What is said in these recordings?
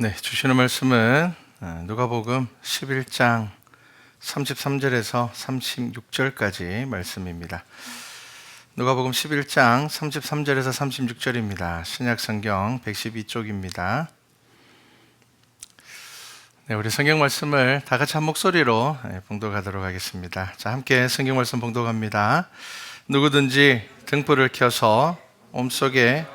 네, 주시는 말씀은 누가복음 11장 33절에서 36절까지 말씀입니다. 누가복음 11장 33절에서 36절입니다. 신약성경 112쪽입니다. 네, 우리 성경 말씀을 다 같이 한 목소리로 봉독하도록 하겠습니다. 자, 함께 성경 말씀 봉독합니다. 누구든지 등불을 켜서 몸속에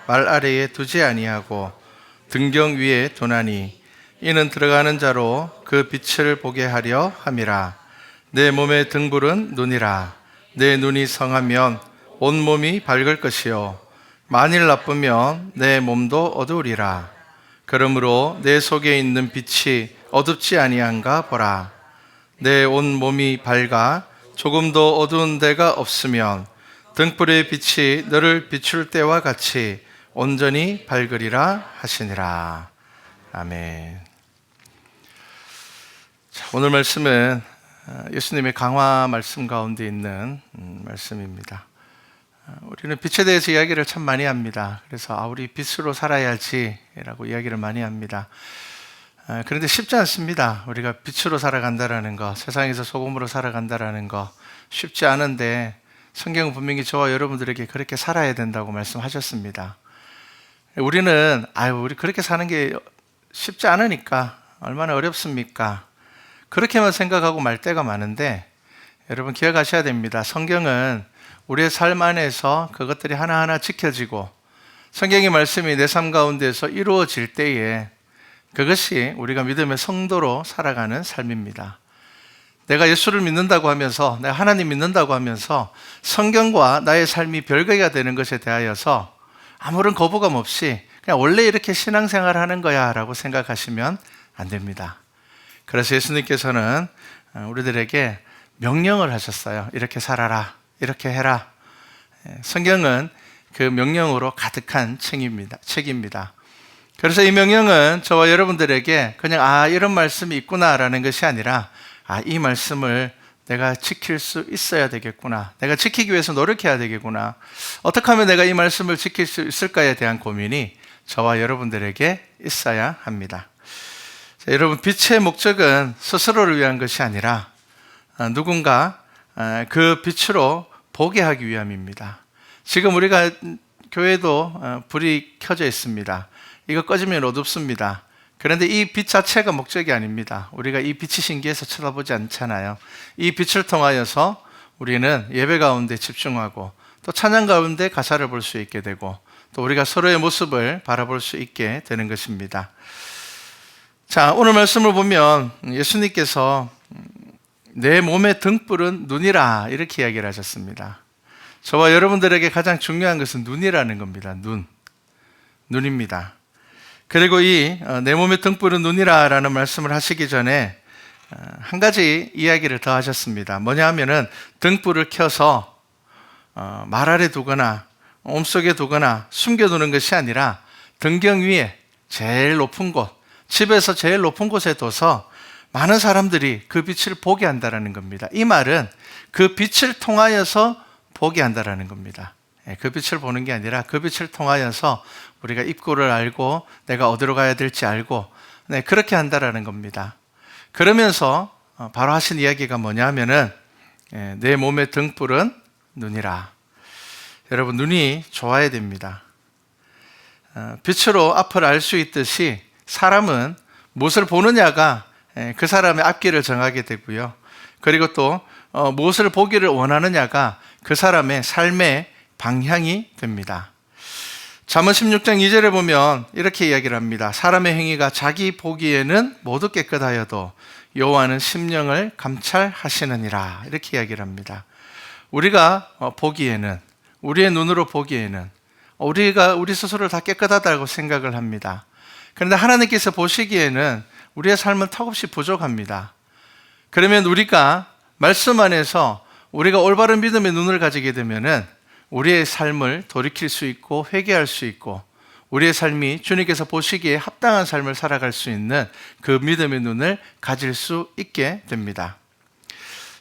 말 아래에 두지 아니하고 등경 위에 두나니 이는 들어가는 자로 그 빛을 보게 하려 함이라. 내 몸의 등불은 눈이라. 내 눈이 성하면 온몸이 밝을 것이요 만일 나쁘면 내 몸도 어두우리라. 그러므로 내 속에 있는 빛이 어둡지 아니한가 보라. 내 온몸이 밝아 조금도 어두운 데가 없으면 등불의 빛이 너를 비출 때와 같이 온전히 밝으리라 하시니라. 아멘. 자, 오늘 말씀은 예수님의 강화 말씀 가운데 있는 말씀입니다. 우리는 빛에 대해서 이야기를 참 많이 합니다. 그래서 우리 빛으로 살아야지라고 이야기를 많이 합니다. 그런데 쉽지 않습니다. 우리가 빛으로 살아간다라는 거, 세상에서 소금으로 살아간다라는 거 쉽지 않은데 성경은 분명히 저와 여러분들에게 그렇게 살아야 된다고 말씀하셨습니다. 우리는 우리 그렇게 사는 게 쉽지 않으니까 얼마나 어렵습니까? 그렇게만 생각하고 말 때가 많은데 여러분 기억하셔야 됩니다. 성경은 우리의 삶 안에서 그것들이 하나하나 지켜지고 성경의 말씀이 내 삶 가운데서 이루어질 때에 그것이 우리가 믿음의 성도로 살아가는 삶입니다. 내가 예수를 믿는다고 하면서, 내가 하나님 믿는다고 하면서 성경과 나의 삶이 별개가 되는 것에 대하여서 아무런 거부감 없이 그냥 원래 이렇게 신앙생활을 하는 거야 라고 생각하시면 안 됩니다. 그래서 예수님께서는 우리들에게 명령을 하셨어요. 이렇게 살아라, 이렇게 해라. 성경은 그 명령으로 가득한 책입니다. 그래서 이 명령은 저와 여러분들에게 그냥 이런 말씀이 있구나라는 것이 아니라 이 말씀을 내가 지킬 수 있어야 되겠구나. 내가 지키기 위해서 노력해야 되겠구나. 어떻게 하면 내가 이 말씀을 지킬 수 있을까에 대한 고민이 저와 여러분들에게 있어야 합니다. 자, 여러분, 빛의 목적은 스스로를 위한 것이 아니라 누군가 그 빛으로 보게 하기 위함입니다. 지금 우리가 교회도 불이 켜져 있습니다. 이거 꺼지면 어둡습니다. 그런데 이 빛 자체가 목적이 아닙니다. 우리가 이 빛이 신기해서 쳐다보지 않잖아요. 이 빛을 통하여서 우리는 예배 가운데 집중하고 또 찬양 가운데 가사를 볼 수 있게 되고 또 우리가 서로의 모습을 바라볼 수 있게 되는 것입니다. 자, 오늘 말씀을 보면 예수님께서 내 몸의 등불은 눈이라 이렇게 이야기를 하셨습니다. 저와 여러분들에게 가장 중요한 것은 눈이라는 겁니다. 눈입니다. 그리고 이 내 몸의 등불은 눈이라 라는 말씀을 하시기 전에 한 가지 이야기를 더 하셨습니다. 뭐냐 하면은 등불을 켜서 말 아래 두거나 몸속에 두거나 숨겨두는 것이 아니라 등경 위에 제일 높은 곳, 집에서 제일 높은 곳에 둬서 많은 사람들이 그 빛을 보게 한다는 겁니다. 이 말은 그 빛을 통하여서 보게 한다는 겁니다. 그 빛을 보는 게 아니라 그 빛을 통하여서 우리가 입구를 알고 내가 어디로 가야 될지 알고 그렇게 한다라는 겁니다. 그러면서 바로 하신 이야기가 뭐냐 하면은 내 몸의 등불은 눈이라. 여러분, 눈이 좋아야 됩니다. 빛으로 앞을 알 수 있듯이 사람은 무엇을 보느냐가 그 사람의 앞길을 정하게 되고요. 그리고 또 무엇을 보기를 원하느냐가 그 사람의 삶의 방향이 됩니다. 잠언 16장 2절에 보면 이렇게 이야기를 합니다. 사람의 행위가 자기 보기에는 모두 깨끗하여도 여호와는 심령을 감찰하시느니라 이렇게 이야기를 합니다. 우리가 보기에는, 우리의 눈으로 보기에는 우리 스스로를 다 깨끗하다고 생각을 합니다. 그런데 하나님께서 보시기에는 우리의 삶은 턱없이 부족합니다. 그러면 우리가 말씀 안에서 우리가 올바른 믿음의 눈을 가지게 되면은 우리의 삶을 돌이킬 수 있고 회개할 수 있고 우리의 삶이 주님께서 보시기에 합당한 삶을 살아갈 수 있는 그 믿음의 눈을 가질 수 있게 됩니다.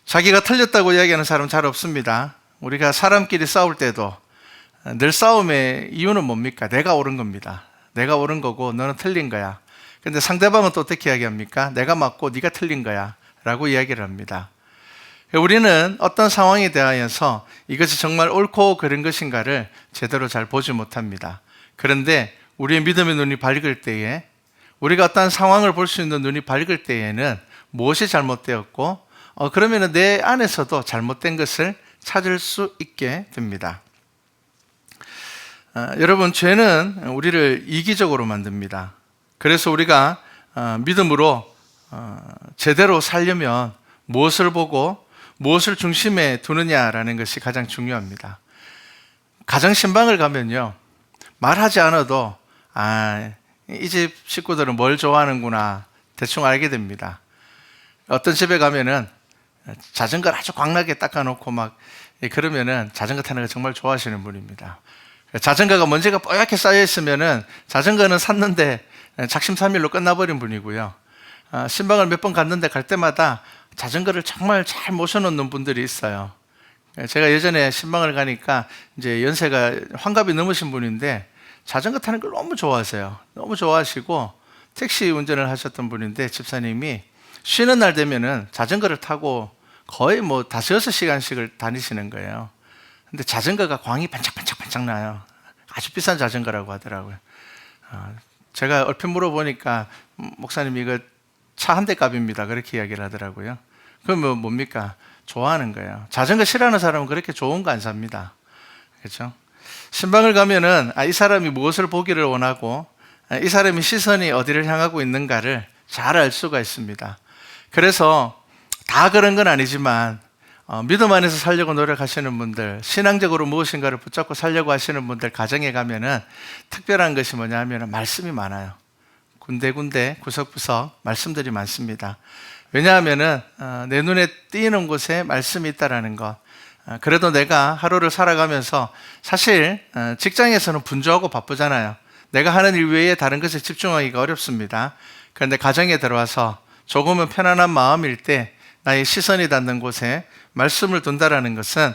자기가 틀렸다고 이야기하는 사람 잘 없습니다. 우리가 사람끼리 싸울 때도 늘 싸움의 이유는 뭡니까? 내가 옳은 겁니다. 내가 옳은 거고 너는 틀린 거야. 근데 상대방은 또 어떻게 이야기합니까? 내가 맞고 네가 틀린 거야 라고 이야기를 합니다. 우리는 어떤 상황에 대하여서 이것이 정말 옳고 그른 것인가를 제대로 잘 보지 못합니다. 그런데 우리의 믿음의 눈이 밝을 때에, 우리가 어떤 상황을 볼 수 있는 눈이 밝을 때에는 무엇이 잘못되었고 그러면 내 안에서도 잘못된 것을 찾을 수 있게 됩니다. 여러분, 죄는 우리를 이기적으로 만듭니다. 그래서 우리가 믿음으로 제대로 살려면 무엇을 보고 무엇을 중심에 두느냐라는 것이 가장 중요합니다. 가정 신방을 가면요, 말하지 않아도 이 집 식구들은 뭘 좋아하는구나 대충 알게 됩니다. 어떤 집에 가면은 자전거를 아주 광나게 닦아놓고 그러면은 자전거 타는 거 정말 좋아하시는 분입니다. 자전거가 먼지가 뽀얗게 쌓여 있으면은 자전거는 샀는데 작심삼일로 끝나버린 분이고요. 신방을 몇 번 갔는데 갈 때마다 자전거를 정말 잘 모셔놓는 분들이 있어요. 제가 예전에 신방을 가니까 이제 연세가 환갑이 넘으신 분인데 자전거 타는 걸 너무 좋아하세요. 너무 좋아하시고 택시 운전을 하셨던 분인데 집사님이 쉬는 날 되면은 자전거를 타고 거의 5-6시간씩을 다니시는 거예요. 근데 자전거가 광이 반짝반짝 나요. 아주 비싼 자전거라고 하더라고요. 제가 얼핏 물어보니까 목사님 이거 차 한 대 값입니다. 그렇게 이야기를 하더라고요. 그러면 뭡니까? 좋아하는 거예요. 자전거 싫어하는 사람은 그렇게 좋은 거 안 삽니다. 그렇죠? 신방을 가면은 이 사람이 무엇을 보기를 원하고 이 사람의 시선이 어디를 향하고 있는가를 잘 알 수가 있습니다. 그래서 다 그런 건 아니지만 믿음 안에서 살려고 노력하시는 분들, 신앙적으로 무엇인가를 붙잡고 살려고 하시는 분들 가정에 가면은 특별한 것이 뭐냐 하면 말씀이 많아요. 군데군데 구석구석 말씀들이 많습니다. 왜냐하면은 내 눈에 띄는 곳에 말씀이 있다라는 것. 그래도 내가 하루를 살아가면서 사실 직장에서는 분주하고 바쁘잖아요. 내가 하는 일 외에 다른 것에 집중하기가 어렵습니다. 그런데 가정에 들어와서 조금은 편안한 마음일 때 나의 시선이 닿는 곳에 말씀을 둔다라는 것은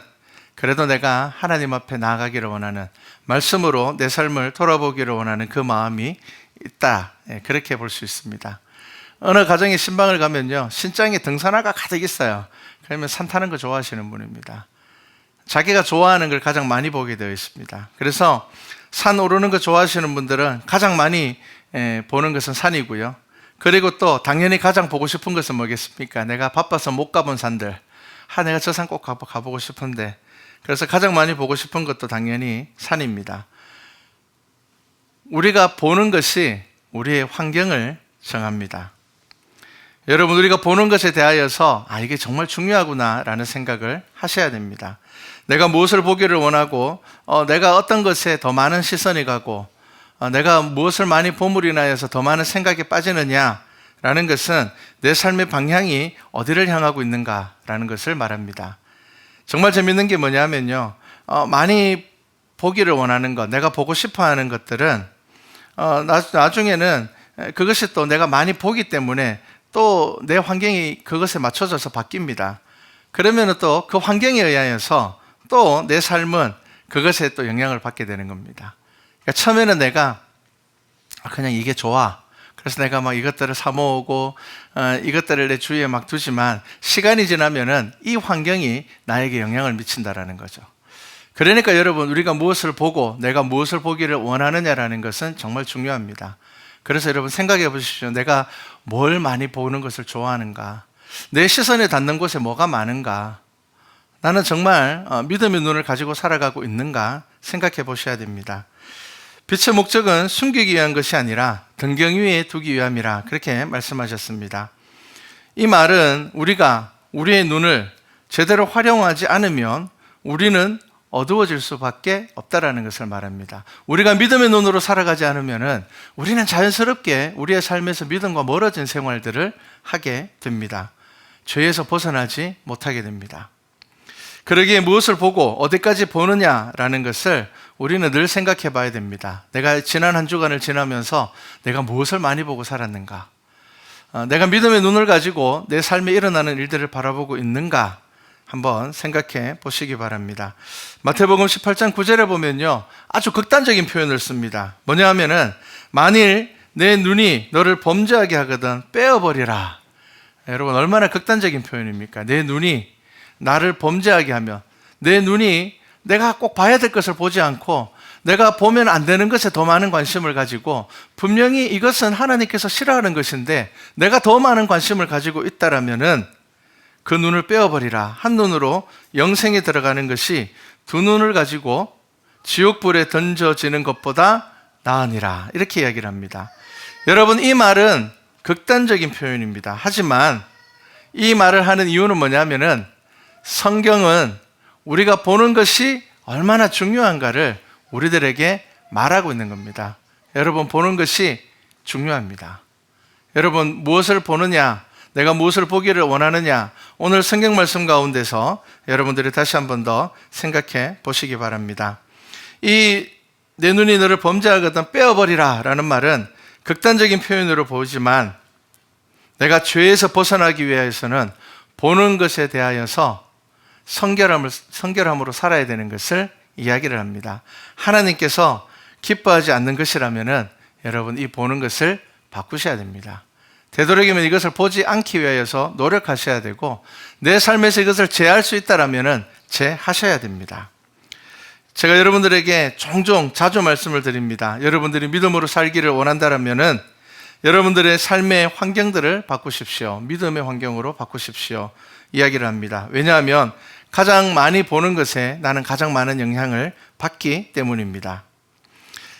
그래도 내가 하나님 앞에 나아가기를 원하는, 말씀으로 내 삶을 돌아보기를 원하는 그 마음이 있다. 그렇게 볼 수 있습니다. 어느 가정에 신방을 가면요, 신장에 등산화가 가득 있어요. 그러면 산 타는 거 좋아하시는 분입니다. 자기가 좋아하는 걸 가장 많이 보게 되어 있습니다. 그래서 산 오르는 거 좋아하시는 분들은 가장 많이 보는 것은 산이고요. 그리고 또 당연히 가장 보고 싶은 것은 뭐겠습니까? 내가 바빠서 못 가본 산들. 내가 저 산 꼭 가보고 싶은데. 그래서 가장 많이 보고 싶은 것도 당연히 산입니다. 우리가 보는 것이 우리의 환경을 정합니다. 여러분, 우리가 보는 것에 대하여서 이게 정말 중요하구나라는 생각을 하셔야 됩니다. 내가 무엇을 보기를 원하고 내가 어떤 것에 더 많은 시선이 가고 내가 무엇을 많이 보물이 인하여서 더 많은 생각에 빠지느냐라는 것은 내 삶의 방향이 어디를 향하고 있는가라는 것을 말합니다. 정말 재밌는 게 뭐냐면요, 많이 보기를 원하는 것, 내가 보고 싶어하는 것들은 나중에는 그것이 또 내가 많이 보기 때문에 또 내 환경이 그것에 맞춰져서 바뀝니다. 그러면 또 그 환경에 의하여서 또 내 삶은 그것에 또 영향을 받게 되는 겁니다. 그러니까 처음에는 내가 그냥 이게 좋아. 그래서 내가 이것들을 사 모으고 이것들을 내 주위에 두지만 시간이 지나면은 이 환경이 나에게 영향을 미친다라는 거죠. 그러니까 여러분, 우리가 무엇을 보고 내가 무엇을 보기를 원하느냐라는 것은 정말 중요합니다. 그래서 여러분 생각해 보십시오. 내가 뭘 많이 보는 것을 좋아하는가? 내 시선에 닿는 곳에 뭐가 많은가? 나는 정말 믿음의 눈을 가지고 살아가고 있는가 생각해 보셔야 됩니다. 빛의 목적은 숨기기 위한 것이 아니라 등경 위에 두기 위함이라 그렇게 말씀하셨습니다. 이 말은 우리가 우리의 눈을 제대로 활용하지 않으면 우리는 어두워질 수밖에 없다라는 것을 말합니다. 우리가 믿음의 눈으로 살아가지 않으면 우리는 자연스럽게 우리의 삶에서 믿음과 멀어진 생활들을 하게 됩니다. 죄에서 벗어나지 못하게 됩니다. 그러기에 무엇을 보고 어디까지 보느냐라는 것을 우리는 늘 생각해 봐야 됩니다. 내가 지난 한 주간을 지나면서 내가 무엇을 많이 보고 살았는가? 내가 믿음의 눈을 가지고 내 삶에 일어나는 일들을 바라보고 있는가? 한번 생각해 보시기 바랍니다. 마태복음 18장 9절에 보면요, 아주 극단적인 표현을 씁니다. 뭐냐 하면은 만일 내 눈이 너를 범죄하게 하거든 빼어버리라. 여러분, 얼마나 극단적인 표현입니까? 내 눈이 나를 범죄하게 하면, 내 눈이 내가 꼭 봐야 될 것을 보지 않고 내가 보면 안 되는 것에 더 많은 관심을 가지고, 분명히 이것은 하나님께서 싫어하는 것인데 내가 더 많은 관심을 가지고 있다라면은 그 눈을 빼어버리라. 한 눈으로 영생에 들어가는 것이 두 눈을 가지고 지옥불에 던져지는 것보다 나으니라. 이렇게 이야기를 합니다. 여러분, 이 말은 극단적인 표현입니다. 하지만 이 말을 하는 이유는 뭐냐면은 성경은 우리가 보는 것이 얼마나 중요한가를 우리들에게 말하고 있는 겁니다. 여러분, 보는 것이 중요합니다. 여러분, 무엇을 보느냐, 내가 무엇을 보기를 원하느냐, 오늘 성경 말씀 가운데서 여러분들이 다시 한 번 더 생각해 보시기 바랍니다. 이 내 눈이 너를 범죄하거든 빼어버리라 라는 말은 극단적인 표현으로 보이지만, 내가 죄에서 벗어나기 위해서는 보는 것에 대하여서 성결함으로 살아야 되는 것을 이야기를 합니다. 하나님께서 기뻐하지 않는 것이라면은 여러분, 이 보는 것을 바꾸셔야 됩니다. 되도록이면 이것을 보지 않기 위하여서 노력하셔야 되고, 내 삶에서 이것을 제할 수 있다라면은 제하셔야 됩니다. 제가 여러분들에게 자주 말씀을 드립니다. 여러분들이 믿음으로 살기를 원한다라면은 여러분들의 삶의 환경들을 바꾸십시오. 믿음의 환경으로 바꾸십시오. 이야기를 합니다. 왜냐하면 가장 많이 보는 것에 나는 가장 많은 영향을 받기 때문입니다.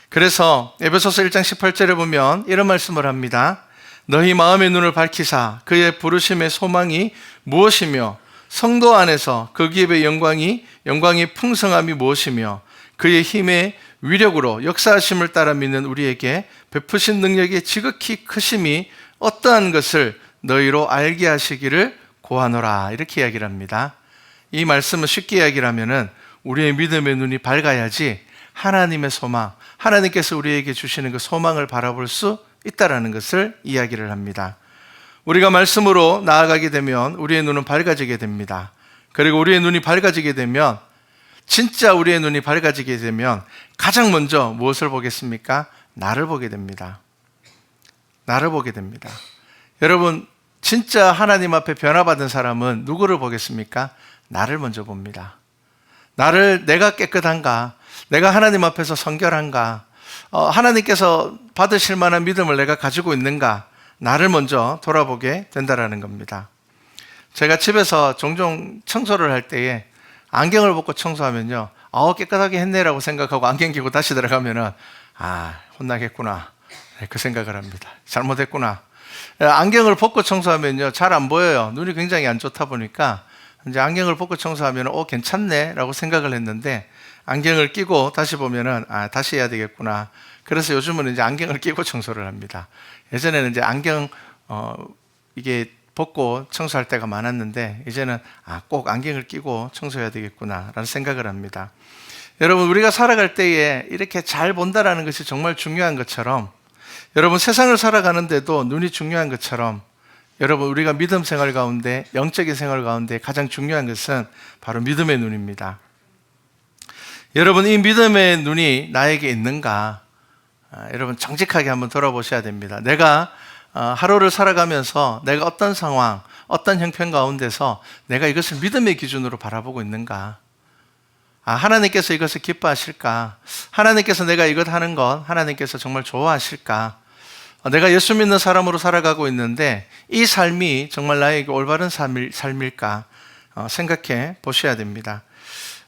그래서 에베소서 1장 18절에 보면 이런 말씀을 합니다. 너희 마음의 눈을 밝히사 그의 부르심의 소망이 무엇이며 성도 안에서 그 기업의 영광이 풍성함이 무엇이며 그의 힘의 위력으로 역사하심을 따라 믿는 우리에게 베푸신 능력의 지극히 크심이 어떠한 것을 너희로 알게 하시기를 고하노라. 이렇게 이야기를 합니다. 이 말씀을 쉽게 이야기를 하면은 우리의 믿음의 눈이 밝아야지 하나님의 소망, 하나님께서 우리에게 주시는 그 소망을 바라볼 수 있다라는 것을 이야기를 합니다. 우리가 말씀으로 나아가게 되면 우리의 눈은 밝아지게 됩니다. 그리고 우리의 눈이 밝아지게 되면, 진짜 우리의 눈이 밝아지게 되면 가장 먼저 무엇을 보겠습니까? 나를 보게 됩니다. 나를 보게 됩니다. 여러분, 진짜 하나님 앞에 변화받은 사람은 누구를 보겠습니까? 나를 먼저 봅니다. 내가 깨끗한가? 내가 하나님 앞에서 성결한가? 하나님께서 받으실 만한 믿음을 내가 가지고 있는가? 나를 먼저 돌아보게 된다라는 겁니다. 제가 집에서 종종 청소를 할 때에 안경을 벗고 청소하면요, 깨끗하게 했네라고 생각하고 안경 끼고 다시 들어가면은 혼나겠구나, 그 생각을 합니다. 잘못했구나. 안경을 벗고 청소하면요, 잘 안 보여요. 눈이 굉장히 안 좋다 보니까 이제 안경을 벗고 청소하면 괜찮네라고 생각을 했는데, 안경을 끼고 다시 보면은 다시 해야 되겠구나. 그래서 요즘은 이제 안경을 끼고 청소를 합니다. 예전에는 이제 안경 이게 벗고 청소할 때가 많았는데, 이제는 꼭 안경을 끼고 청소해야 되겠구나라는 생각을 합니다. 여러분, 우리가 살아갈 때에 이렇게 잘 본다라는 것이 정말 중요한 것처럼, 여러분, 세상을 살아가는데도 눈이 중요한 것처럼, 여러분, 우리가 믿음 생활 가운데, 영적인 생활 가운데 가장 중요한 것은 바로 믿음의 눈입니다. 여러분, 이 믿음의 눈이 나에게 있는가? 여러분, 정직하게 한번 돌아보셔야 됩니다. 내가 하루를 살아가면서 내가 어떤 상황, 어떤 형편 가운데서 내가 이것을 믿음의 기준으로 바라보고 있는가? 하나님께서 이것을 기뻐하실까? 하나님께서 내가 이것 하는 것, 하나님께서 정말 좋아하실까? 내가 예수 믿는 사람으로 살아가고 있는데 이 삶이 정말 나에게 올바른 삶일까? 생각해 보셔야 됩니다.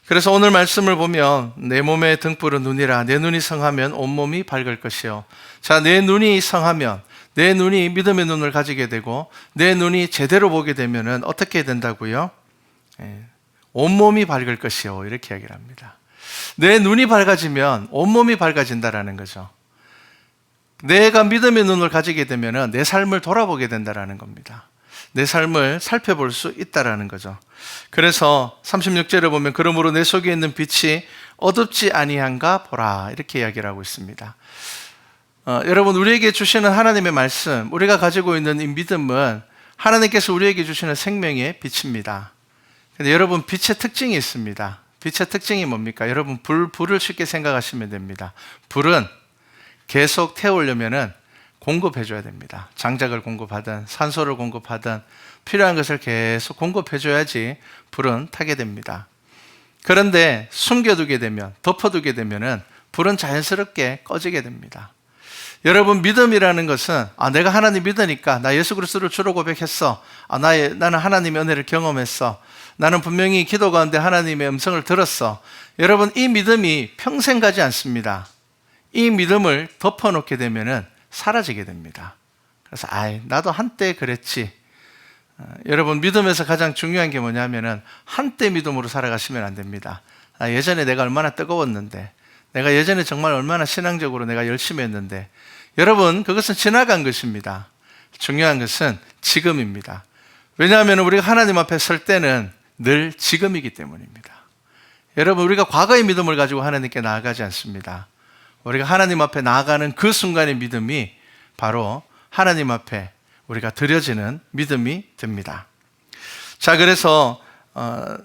그래서 오늘 말씀을 보면 내 몸의 등불은 눈이라. 내 눈이 성하면 온몸이 밝을 것이요. 자, 내 눈이 성하면, 내 눈이 믿음의 눈을 가지게 되고 내 눈이 제대로 보게 되면은 어떻게 된다고요? 온몸이 밝을 것이요. 이렇게 이야기를 합니다. 내 눈이 밝아지면 온몸이 밝아진다라는 거죠. 내가 믿음의 눈을 가지게 되면은 내 삶을 돌아보게 된다라는 겁니다. 내 삶을 살펴볼 수 있다라는 거죠. 그래서 36절에 보면 그러므로 내 속에 있는 빛이 어둡지 아니한가 보라. 이렇게 이야기를 하고 있습니다. 여러분, 우리에게 주시는 하나님의 말씀, 우리가 가지고 있는 이 믿음은 하나님께서 우리에게 주시는 생명의 빛입니다. 근데 여러분, 빛의 특징이 있습니다. 빛의 특징이 뭡니까? 여러분, 불을 쉽게 생각하시면 됩니다. 불은 계속 태우려면은 공급해줘야 됩니다. 장작을 공급하든 산소를 공급하든 필요한 것을 계속 공급해줘야지 불은 타게 됩니다. 그런데 숨겨두게 되면, 덮어두게 되면은 불은 자연스럽게 꺼지게 됩니다. 여러분, 믿음이라는 것은 내가 하나님 믿으니까 나 예수 그리스도를 주로 고백했어. 나는 하나님의 은혜를 경험했어. 나는 분명히 기도 가운데 하나님의 음성을 들었어. 여러분, 이 믿음이 평생 가지 않습니다. 이 믿음을 덮어놓게 되면은 사라지게 됩니다. 그래서 나도 한때 그랬지. 여러분, 믿음에서 가장 중요한 게 뭐냐면은 한때 믿음으로 살아가시면 안 됩니다. 예전에 내가 얼마나 뜨거웠는데, 내가 예전에 정말 얼마나 신앙적으로 내가 열심히 했는데, 여러분, 그것은 지나간 것입니다. 중요한 것은 지금입니다. 왜냐하면 우리가 하나님 앞에 설 때는 늘 지금이기 때문입니다. 여러분, 우리가 과거의 믿음을 가지고 하나님께 나아가지 않습니다. 우리가 하나님 앞에 나아가는 그 순간의 믿음이 바로 하나님 앞에 우리가 드려지는 믿음이 됩니다. 자, 그래서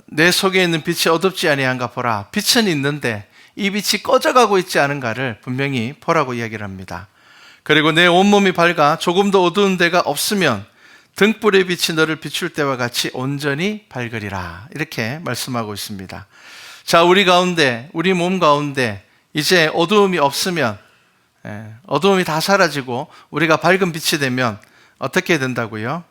내 속에 있는 빛이 어둡지 아니한가 보라. 빛은 있는데 이 빛이 꺼져가고 있지 않은가를 분명히 보라고 이야기를 합니다. 그리고 내 온몸이 밝아 조금도 어두운 데가 없으면 등불의 빛이 너를 비출 때와 같이 온전히 밝으리라. 이렇게 말씀하고 있습니다. 자, 우리 가운데, 우리 몸 가운데 이제 어두움이 없으면, 어두움이 다 사라지고 우리가 밝은 빛이 되면 어떻게 된다고요?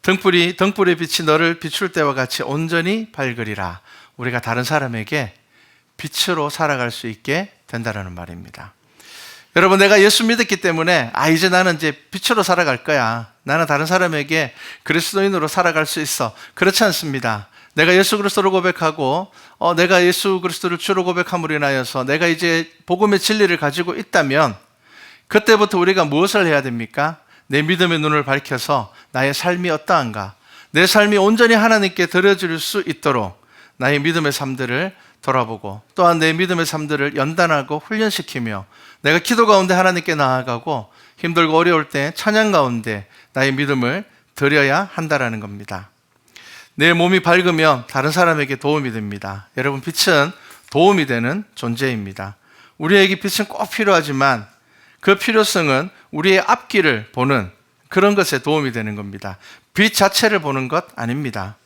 등불의 빛이 너를 비출 때와 같이 온전히 밝으리라. 우리가 다른 사람에게 빛으로 살아갈 수 있게 된다는 말입니다. 여러분, 내가 예수 믿었기 때문에 이제 나는 이제 빛으로 살아갈 거야. 나는 다른 사람에게 그리스도인으로 살아갈 수 있어. 그렇지 않습니다. 내가 예수 그리스도를 고백하고 내가 예수 그리스도를 주로 고백함으로 인하여서 내가 이제 복음의 진리를 가지고 있다면 그때부터 우리가 무엇을 해야 됩니까? 내 믿음의 눈을 밝혀서 나의 삶이 어떠한가? 내 삶이 온전히 하나님께 드려질 수 있도록 나의 믿음의 삶들을 돌아보고 또한 내 믿음의 삶들을 연단하고 훈련시키며 내가 기도 가운데 하나님께 나아가고 힘들고 어려울 때 찬양 가운데 나의 믿음을 드려야 한다라는 겁니다. 내 몸이 밝으면 다른 사람에게 도움이 됩니다. 여러분, 빛은 도움이 되는 존재입니다. 우리에게 빛은 꼭 필요하지만 그 필요성은 우리의 앞길을 보는 그런 것에 도움이 되는 겁니다. 빛 자체를 보는 것 아닙니다.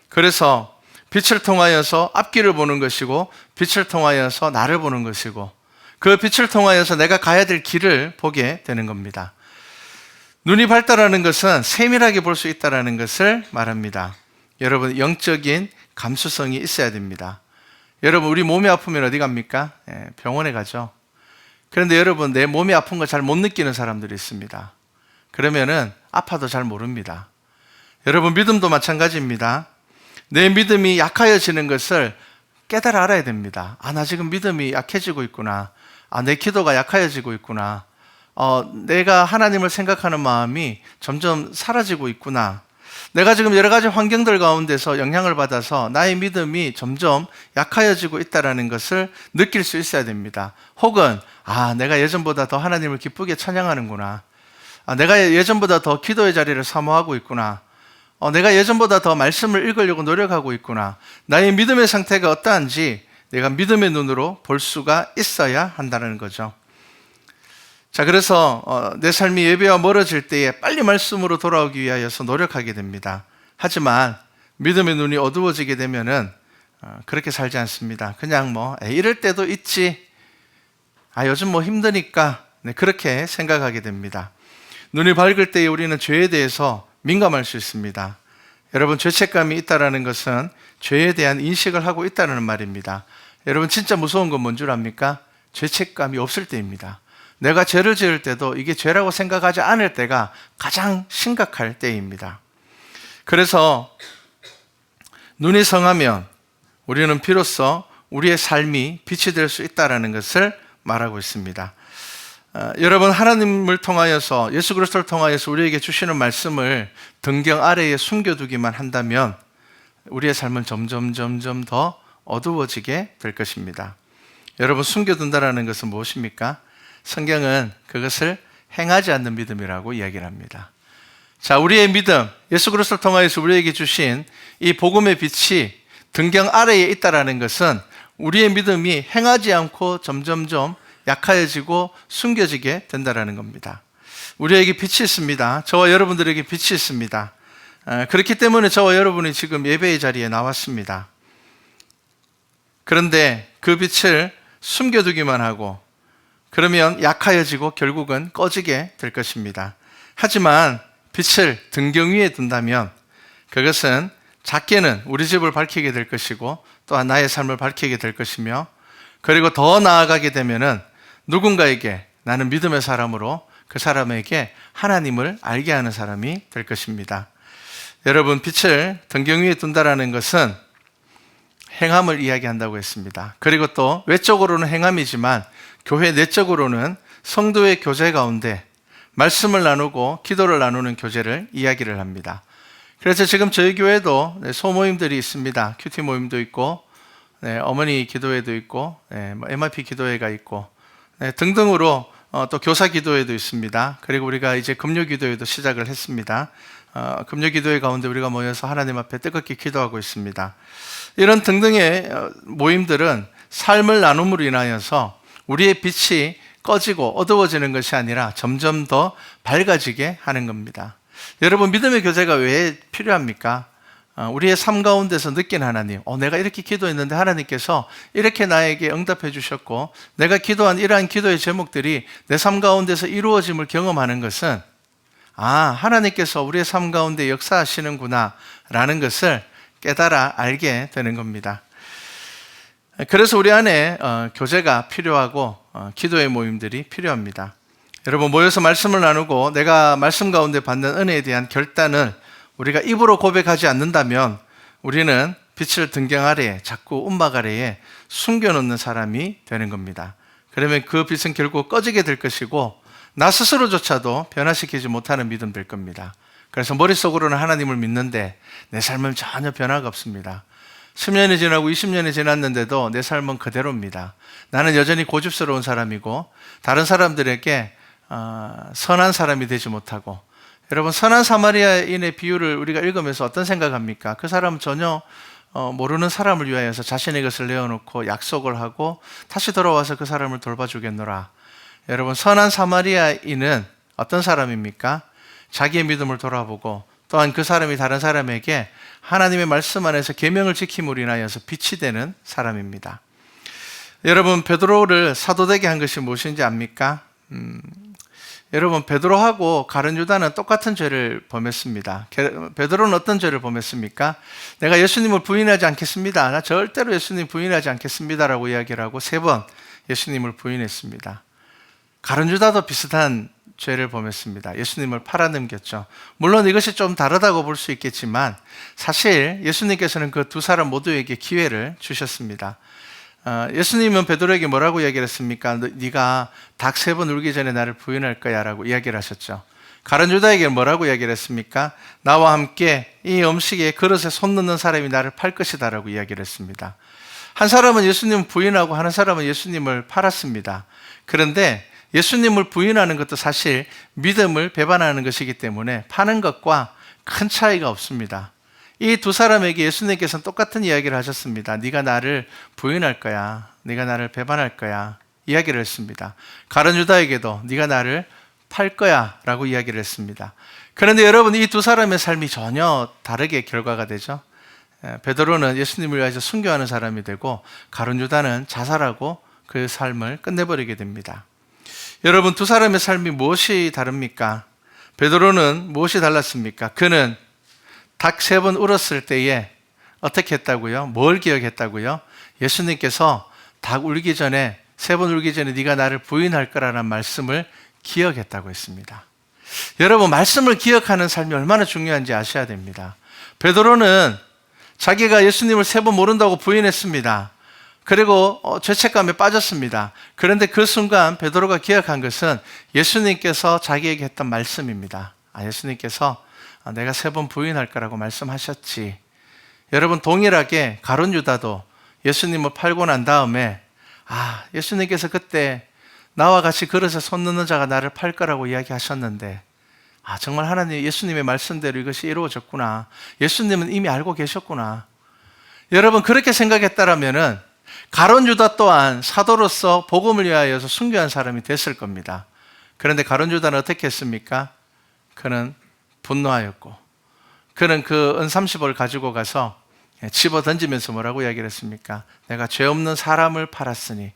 그래서 빛을 통하여서 앞길을 보는 것이고 빛을 통하여서 나를 보는 것이고 그 빛을 통하여서 내가 가야 될 길을 보게 되는 겁니다. 눈이 밝다라는 것은 세밀하게 볼 수 있다는 것을 말합니다. 여러분, 영적인 감수성이 있어야 됩니다. 여러분, 우리 몸이 아프면 어디 갑니까? 병원에 가죠. 그런데 여러분, 내 몸이 아픈 거 잘 못 느끼는 사람들이 있습니다. 그러면은 아파도 잘 모릅니다. 여러분, 믿음도 마찬가지입니다. 내 믿음이 약해지는 것을 깨달아 알아야 됩니다. 나 지금 믿음이 약해지고 있구나. 내 기도가 약해지고 있구나. 내가 하나님을 생각하는 마음이 점점 사라지고 있구나. 내가 지금 여러 가지 환경들 가운데서 영향을 받아서 나의 믿음이 점점 약해지고 있다는 것을 느낄 수 있어야 됩니다. 혹은 내가 예전보다 더 하나님을 기쁘게 찬양하는구나. 내가 예전보다 더 기도의 자리를 사모하고 있구나. 내가 예전보다 더 말씀을 읽으려고 노력하고 있구나. 나의 믿음의 상태가 어떠한지 내가 믿음의 눈으로 볼 수가 있어야 한다는 거죠. 자, 그래서 내 삶이 예배와 멀어질 때에 빨리 말씀으로 돌아오기 위하여서 노력하게 됩니다. 하지만 믿음의 눈이 어두워지게 되면은 그렇게 살지 않습니다. 그냥 이럴 때도 있지. 요즘 힘드니까. 그렇게 생각하게 됩니다. 눈이 밝을 때에 우리는 죄에 대해서 민감할 수 있습니다. 여러분, 죄책감이 있다는 것은 죄에 대한 인식을 하고 있다는 말입니다. 여러분, 진짜 무서운 건 뭔 줄 압니까? 죄책감이 없을 때입니다. 내가 죄를 지을 때도 이게 죄라고 생각하지 않을 때가 가장 심각할 때입니다. 그래서 눈이 성하면 우리는 비로소 우리의 삶이 빛이 될 수 있다는 것을 말하고 있습니다. 여러분, 하나님을 통하여서 예수 그리스도를 통하여서 우리에게 주시는 말씀을 등경 아래에 숨겨두기만 한다면 우리의 삶은 점점 더 어두워지게 될 것입니다. 여러분, 숨겨둔다는 것은 무엇입니까? 성경은 그것을 행하지 않는 믿음이라고 이야기를 합니다. 자, 우리의 믿음, 예수 그리스도를 통하여서 우리에게 주신 이 복음의 빛이 등경 아래에 있다는 것은 우리의 믿음이 행하지 않고 점점점 약해지고 숨겨지게 된다는 겁니다. 우리에게 빛이 있습니다. 저와 여러분들에게 빛이 있습니다. 그렇기 때문에 저와 여러분이 지금 예배의 자리에 나왔습니다. 그런데 그 빛을 숨겨두기만 하고 그러면 약하여지고 결국은 꺼지게 될 것입니다. 하지만 빛을 등경 위에 둔다면 그것은 작게는 우리 집을 밝히게 될 것이고 또한 나의 삶을 밝히게 될 것이며, 그리고 더 나아가게 되면은 누군가에게 나는 믿음의 사람으로 그 사람에게 하나님을 알게 하는 사람이 될 것입니다. 여러분, 빛을 등경 위에 둔다라는 것은 행함을 이야기한다고 했습니다. 그리고 또 외적으로는 행함이지만 교회 내적으로는 성도의 교제 가운데 말씀을 나누고 기도를 나누는 교제를 이야기를 합니다. 그래서 지금 저희 교회도 소모임들이 있습니다. 큐티 모임도 있고, 어머니 기도회도 있고, MRP 기도회가 있고, 등등으로 또 교사 기도회도 있습니다. 그리고 우리가 이제 금요 기도회도 시작을 했습니다. 금요 기도회 가운데 우리가 모여서 하나님 앞에 뜨겁게 기도하고 있습니다. 이런 등등의 모임들은 삶을 나눔으로 인하여서 우리의 빛이 꺼지고 어두워지는 것이 아니라 점점 더 밝아지게 하는 겁니다. 여러분, 믿음의 교제가 왜 필요합니까? 우리의 삶 가운데서 느낀 하나님, 내가 이렇게 기도했는데 하나님께서 이렇게 나에게 응답해 주셨고, 내가 기도한 이러한 기도의 제목들이 내 삶 가운데서 이루어짐을 경험하는 것은 하나님께서 우리의 삶 가운데 역사하시는구나 라는 것을 깨달아 알게 되는 겁니다. 그래서 우리 안에 교제가 필요하고 기도의 모임들이 필요합니다. 여러분, 모여서 말씀을 나누고 내가 말씀 가운데 받는 은혜에 대한 결단을 우리가 입으로 고백하지 않는다면 우리는 빛을 등경 아래에, 자꾸 움막 아래에 숨겨놓는 사람이 되는 겁니다. 그러면 그 빛은 결국 꺼지게 될 것이고 나 스스로조차도 변화시키지 못하는 믿음 될 겁니다. 그래서 머릿속으로는 하나님을 믿는데 내 삶은 전혀 변화가 없습니다. 10년이 지나고 20년이 지났는데도 내 삶은 그대로입니다. 나는 여전히 고집스러운 사람이고 다른 사람들에게 선한 사람이 되지 못하고, 여러분, 선한 사마리아인의 비유를 우리가 읽으면서 어떤 생각합니까? 그 사람은 전혀 모르는 사람을 위하여서 자신의 것을 내어놓고 약속을 하고 다시 돌아와서 그 사람을 돌봐주겠노라. 여러분, 선한 사마리아인은 어떤 사람입니까? 자기의 믿음을 돌아보고 또한 그 사람이 다른 사람에게 하나님의 말씀 안에서 계명을 지킴으로 인하여서 빛이 되는 사람입니다. 여러분, 베드로를 사도되게 한 것이 무엇인지 압니까? 여러분, 베드로하고 가룟 유다는 똑같은 죄를 범했습니다. 베드로는 어떤 죄를 범했습니까? 내가 예수님을 부인하지 않겠습니다. 나 절대로 예수님 부인하지 않겠습니다라고 이야기를 하고 3번 예수님을 부인했습니다. 가룟 유다도 비슷한 죄를 범했습니다. 예수님을 팔아넘겼죠. 물론 이것이 좀 다르다고 볼 수 있겠지만 사실 예수님께서는 그 두 사람 모두에게 기회를 주셨습니다. 예수님은 베드로에게 뭐라고 이야기를 했습니까? 네가 닭 3번 울기 전에 나를 부인할 거야 라고 이야기를 하셨죠. 가룟 유다에게 뭐라고 이야기를 했습니까? 나와 함께 이 음식에 그릇에 손 넣는 사람이 나를 팔 것이다 라고 이야기를 했습니다. 한 사람은 예수님을 부인하고 한 사람은 예수님을 팔았습니다. 그런데 예수님을 부인하는 것도 사실 믿음을 배반하는 것이기 때문에 파는 것과 큰 차이가 없습니다. 이 두 사람에게 예수님께서는 똑같은 이야기를 하셨습니다. 네가 나를 부인할 거야, 네가 나를 배반할 거야 이야기를 했습니다. 가룟 유다에게도 네가 나를 팔 거야 라고 이야기를 했습니다. 그런데 여러분, 이 두 사람의 삶이 전혀 다르게 결과가 되죠. 베드로는 예수님을 위해서 순교하는 사람이 되고 가룟 유다는 자살하고 그 삶을 끝내버리게 됩니다. 여러분, 두 사람의 삶이 무엇이 다릅니까? 베드로는 무엇이 달랐습니까? 그는 닭 3번 울었을 때에 어떻게 했다고요? 뭘 기억했다고요? 예수님께서 닭 울기 전에, 3번 울기 전에 네가 나를 부인할 거라는 말씀을 기억했다고 했습니다. 여러분, 말씀을 기억하는 삶이 얼마나 중요한지 아셔야 됩니다. 베드로는 자기가 예수님을 3번 모른다고 부인했습니다. 그리고 죄책감에 빠졌습니다. 그런데 그 순간 베드로가 기억한 것은 예수님께서 자기에게 했던 말씀입니다. 예수님께서 내가 3번 부인할 거라고 말씀하셨지. 여러분, 동일하게 가룟 유다도 예수님을 팔고 난 다음에 예수님께서 그때 나와 같이 그릇에 손 넣는 자가 나를 팔 거라고 이야기하셨는데 정말 하나님, 예수님의 말씀대로 이것이 이루어졌구나. 예수님은 이미 알고 계셨구나. 여러분, 그렇게 생각했다라면은 가룟 유다 또한 사도로서 복음을 위하여서 순교한 사람이 됐을 겁니다. 그런데 가룟 유다는 어떻게 했습니까? 그는 분노하였고, 그는 그 은 30을 가지고 가서 집어 던지면서 뭐라고 이야기를 했습니까? 내가 죄 없는 사람을 팔았으니.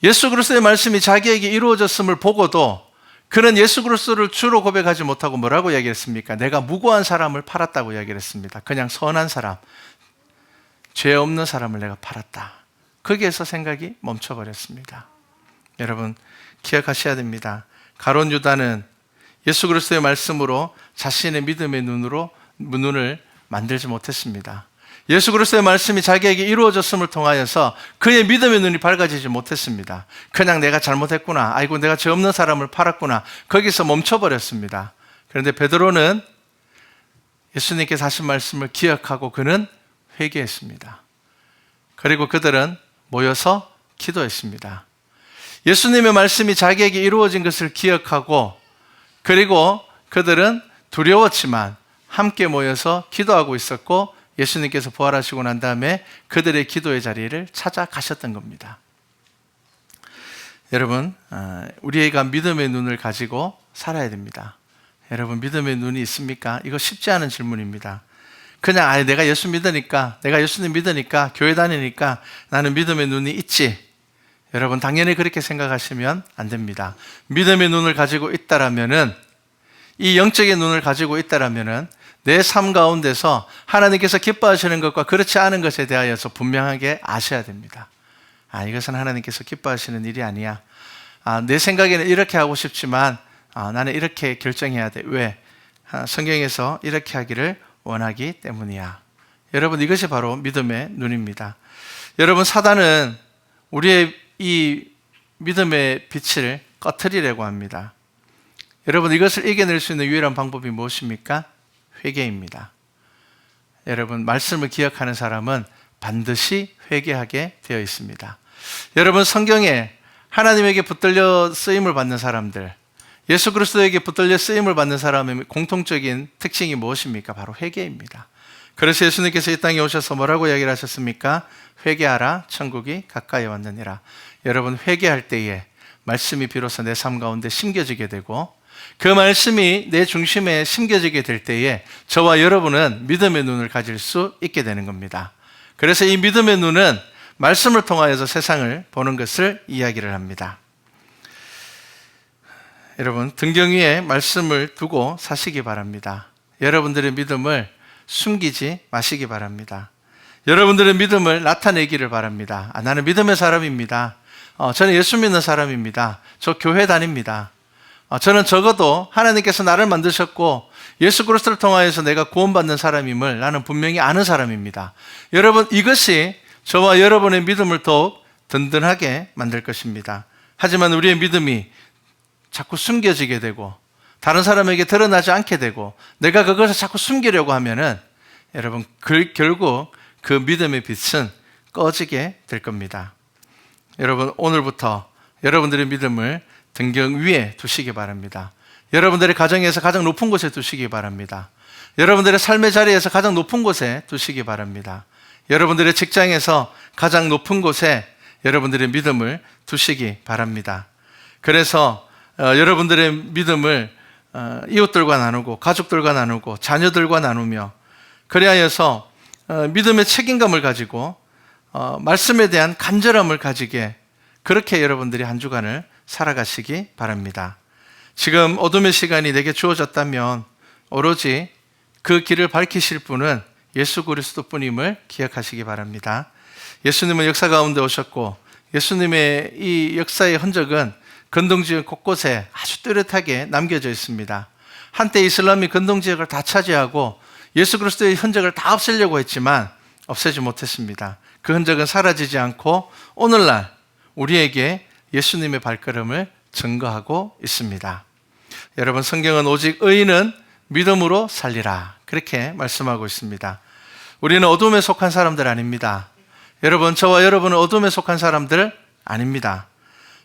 예수 그리스도의 말씀이 자기에게 이루어졌음을 보고도 그는 예수 그리스도를 주로 고백하지 못하고 뭐라고 이야기했습니까? 내가 무고한 사람을 팔았다고 이야기를 했습니다. 그냥 선한 사람, 죄 없는 사람을 내가 팔았다. 거기에서 생각이 멈춰버렸습니다. 여러분 기억하셔야 됩니다. 가룟 유다는 예수 그리스도의 말씀으로 자신의 믿음의 눈을 만들지 못했습니다. 예수 그리스도의 말씀이 자기에게 이루어졌음을 통하여서 그의 믿음의 눈이 밝아지지 못했습니다. 그냥 내가 잘못했구나, 아이고 내가 죄 없는 사람을 팔았구나, 거기서 멈춰버렸습니다. 그런데 베드로는 예수님께서 하신 말씀을 기억하고 그는 회개했습니다. 그리고 그들은 모여서 기도했습니다. 예수님의 말씀이 자기에게 이루어진 것을 기억하고, 그리고 그들은 두려웠지만 함께 모여서 기도하고 있었고, 예수님께서 부활하시고 난 다음에 그들의 기도의 자리를 찾아가셨던 겁니다. 여러분, 우리가 믿음의 눈을 가지고 살아야 됩니다. 여러분, 믿음의 눈이 있습니까? 이거 쉽지 않은 질문입니다. 그냥 내가 예수 믿으니까, 내가 예수님 믿으니까, 교회 다니니까 나는 믿음의 눈이 있지. 여러분, 당연히 그렇게 생각하시면 안 됩니다. 믿음의 눈을 가지고 있다라면은, 이 영적인 눈을 가지고 있다라면은 내 삶 가운데서 하나님께서 기뻐하시는 것과 그렇지 않은 것에 대하여서 분명하게 아셔야 됩니다. 이것은 하나님께서 기뻐하시는 일이 아니야. 내 생각에는 이렇게 하고 싶지만 나는 이렇게 결정해야 돼. 왜? 성경에서 이렇게 하기를 원하기 때문이야. 여러분, 이것이 바로 믿음의 눈입니다. 여러분, 사단은 우리의 이 믿음의 빛을 꺼트리려고 합니다. 여러분, 이것을 이겨낼 수 있는 유일한 방법이 무엇입니까? 회개입니다. 여러분, 말씀을 기억하는 사람은 반드시 회개하게 되어 있습니다. 여러분, 성경에 하나님에게 붙들려 쓰임을 받는 사람들, 예수 그리스도에게 붙들려 쓰임을 받는 사람의 공통적인 특징이 무엇입니까? 바로 회개입니다. 그래서 예수님께서 이 땅에 오셔서 뭐라고 이야기를 하셨습니까? 회개하라, 천국이 가까이 왔느니라. 여러분, 회개할 때에 말씀이 비로소 내 삶 가운데 심겨지게 되고, 그 말씀이 내 중심에 심겨지게 될 때에 저와 여러분은 믿음의 눈을 가질 수 있게 되는 겁니다. 그래서 이 믿음의 눈은 말씀을 통하여서 세상을 보는 것을 이야기를 합니다. 여러분, 등경 위에 말씀을 두고 사시기 바랍니다. 여러분들의 믿음을 숨기지 마시기 바랍니다. 여러분들의 믿음을 나타내기를 바랍니다. 나는 믿음의 사람입니다. 저는 예수 믿는 사람입니다. 저 교회 다닙니다. 저는 적어도 하나님께서 나를 만드셨고 예수 그리스도를 통하여서 내가 구원받는 사람임을 나는 분명히 아는 사람입니다. 여러분, 이것이 저와 여러분의 믿음을 더욱 든든하게 만들 것입니다. 하지만 우리의 믿음이 자꾸 숨겨지게 되고 다른 사람에게 드러나지 않게 되고 내가 그것을 자꾸 숨기려고 하면은 여러분, 결국 그 믿음의 빛은 꺼지게 될 겁니다. 여러분, 오늘부터 여러분들의 믿음을 등경 위에 두시기 바랍니다. 여러분들의 가정에서 가장 높은 곳에 두시기 바랍니다. 여러분들의 삶의 자리에서 가장 높은 곳에 두시기 바랍니다. 여러분들의 직장에서 가장 높은 곳에 여러분들의 믿음을 두시기 바랍니다. 그래서 여러분들의 믿음을 이웃들과 나누고 가족들과 나누고 자녀들과 나누며 그리하여서 믿음의 책임감을 가지고 말씀에 대한 간절함을 가지게 그렇게 여러분들이 한 주간을 살아가시기 바랍니다. 지금 어둠의 시간이 내게 주어졌다면 오로지 그 길을 밝히실 분은 예수 그리스도 뿐임을 기억하시기 바랍니다. 예수님은 역사 가운데 오셨고 예수님의 이 역사의 흔적은 근동지역 곳곳에 아주 뚜렷하게 남겨져 있습니다. 한때 이슬람이 근동지역을 다 차지하고 예수 그리스도의 흔적을 다 없애려고 했지만 없애지 못했습니다. 그 흔적은 사라지지 않고 오늘날 우리에게 예수님의 발걸음을 증거하고 있습니다. 여러분, 성경은 오직 의인은 믿음으로 살리라 그렇게 말씀하고 있습니다. 우리는 어둠에 속한 사람들 아닙니다. 여러분, 저와 여러분은 어둠에 속한 사람들 아닙니다.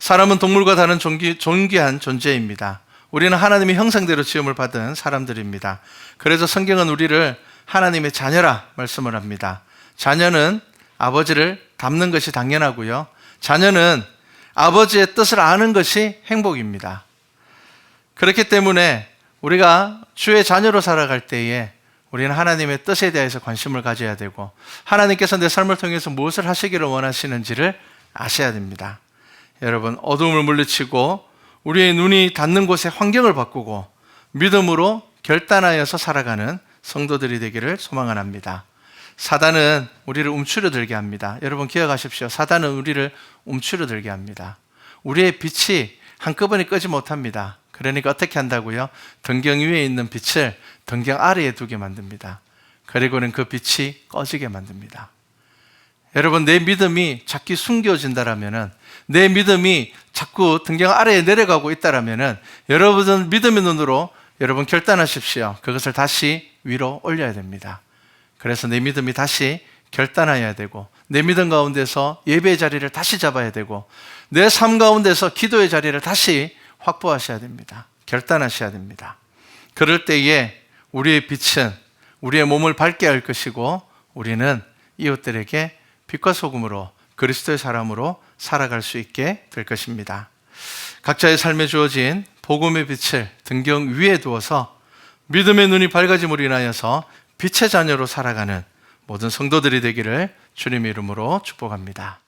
사람은 동물과 다른 존귀한 존재입니다. 우리는 하나님의 형상대로 지음을 받은 사람들입니다. 그래서 성경은 우리를 하나님의 자녀라 말씀을 합니다. 자녀는 아버지를 닮는 것이 당연하고요. 자녀는 아버지의 뜻을 아는 것이 행복입니다. 그렇기 때문에 우리가 주의 자녀로 살아갈 때에 우리는 하나님의 뜻에 대해서 관심을 가져야 되고 하나님께서 내 삶을 통해서 무엇을 하시기를 원하시는지를 아셔야 됩니다. 여러분, 어둠을 물리치고 우리의 눈이 닿는 곳의 환경을 바꾸고 믿음으로 결단하여서 살아가는 성도들이 되기를 소망합니다. 사단은 우리를 움츠러들게 합니다. 여러분 기억하십시오. 사단은 우리를 움츠러들게 합니다. 우리의 빛이 한꺼번에 끄지 못합니다. 그러니까 어떻게 한다고요? 등경 위에 있는 빛을 등경 아래에 두게 만듭니다. 그리고는 그 빛이 꺼지게 만듭니다. 여러분, 내 믿음이 자꾸 숨겨진다라면은, 내 믿음이 자꾸 등경 아래에 내려가고 있다라면은, 여러분은 믿음의 눈으로 여러분 결단하십시오. 그것을 다시 위로 올려야 됩니다. 그래서 내 믿음이 다시 결단해야 되고, 내 믿음 가운데서 예배의 자리를 다시 잡아야 되고, 내 삶 가운데서 기도의 자리를 다시 확보하셔야 됩니다. 결단하셔야 됩니다. 그럴 때에 우리의 빛은 우리의 몸을 밝게 할 것이고, 우리는 이웃들에게 빛과 소금으로 그리스도의 사람으로 살아갈 수 있게 될 것입니다. 각자의 삶에 주어진 복음의 빛을 등경 위에 두어서 믿음의 눈이 밝아짐으로 인하여서 빛의 자녀로 살아가는 모든 성도들이 되기를 주님의 이름으로 축복합니다.